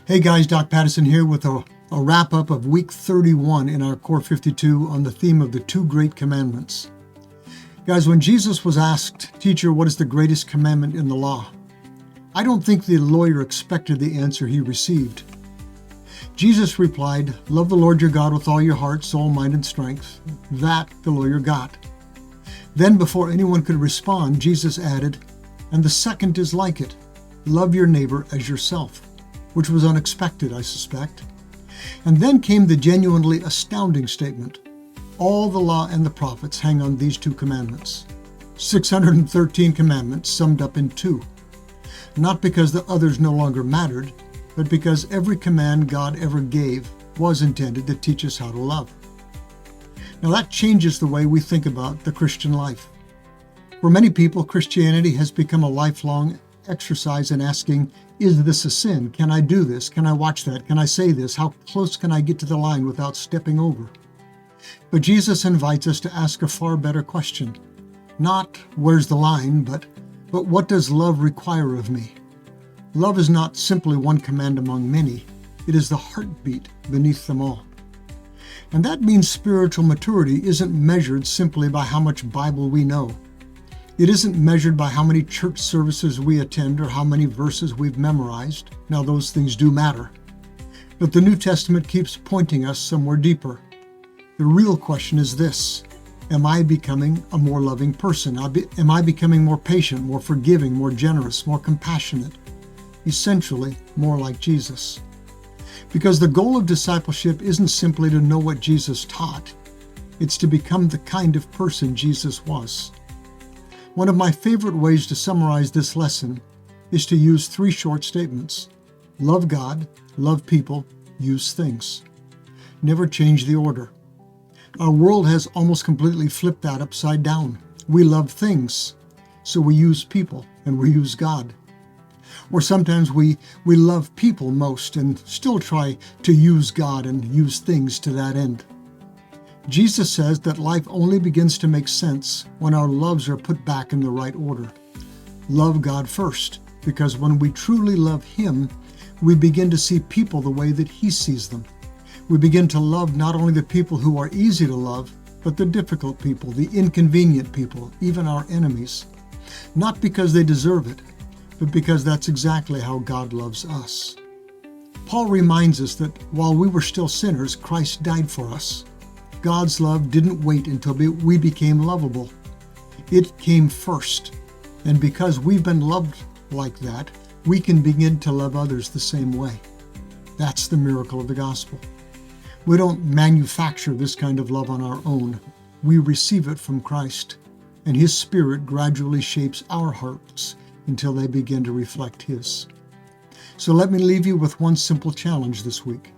Hey guys, Doc Pattison here with a wrap-up of week 31 in our Core 52 on the theme of the two great commandments. Guys, when Jesus was asked, "Teacher, what is the greatest commandment in the law?" I don't think the lawyer expected the answer he received. Jesus replied, "Love the Lord your God with all your heart, soul, mind, and strength." That the lawyer got. Then, before anyone could respond, Jesus added, "And the second is like it. Love your neighbor as yourself," which was unexpected, I suspect. And then came the genuinely astounding statement, "All the law and the prophets hang on these two commandments." 613 commandments summed up in two. Not because the others no longer mattered, but because every command God ever gave was intended to teach us how to love. Now that changes the way we think about the Christian life. For many people, Christianity has become a lifelong exercise in asking, is this a sin? Can I do this? Can I watch that? Can I say this? How close can I get to the line without stepping over? But Jesus invites us to ask a far better question. Not, where's the line, but what does love require of me? Love is not simply one command among many. It is the heartbeat beneath them all. And that means spiritual maturity isn't measured simply by how much Bible we know. It isn't measured by how many church services we attend or how many verses we've memorized. Now, those things do matter. But the New Testament keeps pointing us somewhere deeper. The real question is this: am I becoming a more loving person? Am I becoming more patient, more forgiving, more generous, more compassionate? Essentially, more like Jesus. Because the goal of discipleship isn't simply to know what Jesus taught. It's to become the kind of person Jesus was. One of my favorite ways to summarize this lesson is to use three short statements. Love God, love people, use things. Never change the order. Our world has almost completely flipped that upside down. We love things, so we use people and we use God. Or sometimes we love people most and still try to use God and use things to that end. Jesus says that life only begins to make sense when our loves are put back in the right order. Love God first, because when we truly love Him, we begin to see people the way that He sees them. We begin to love not only the people who are easy to love, but the difficult people, the inconvenient people, even our enemies. Not because they deserve it, but because that's exactly how God loves us. Paul reminds us that while we were still sinners, Christ died for us. God's love didn't wait until we became lovable. It came first. And because we've been loved like that, we can begin to love others the same way. That's the miracle of the gospel. We don't manufacture this kind of love on our own. We receive it from Christ, and His Spirit gradually shapes our hearts until they begin to reflect His. So let me leave you with one simple challenge this week.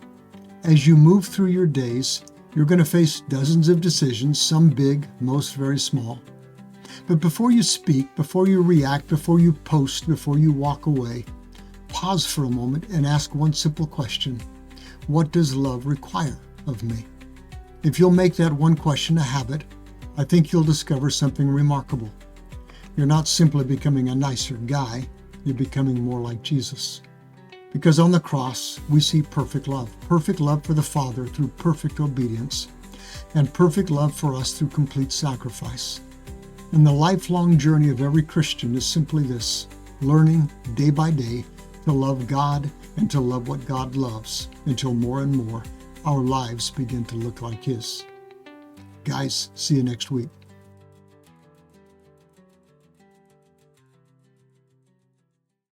As you move through your days, you're going to face dozens of decisions, some big, most very small. But before you speak, before you react, before you post, before you walk away, pause for a moment and ask one simple question. What does love require of me? If you'll make that one question a habit, I think you'll discover something remarkable. You're not simply becoming a nicer guy, you're becoming more like Jesus. Because on the cross, we see perfect love for the Father through perfect obedience, and perfect love for us through complete sacrifice. And the lifelong journey of every Christian is simply this: learning day by day to love God and to love what God loves, until more and more our lives begin to look like His. Guys, see you next week.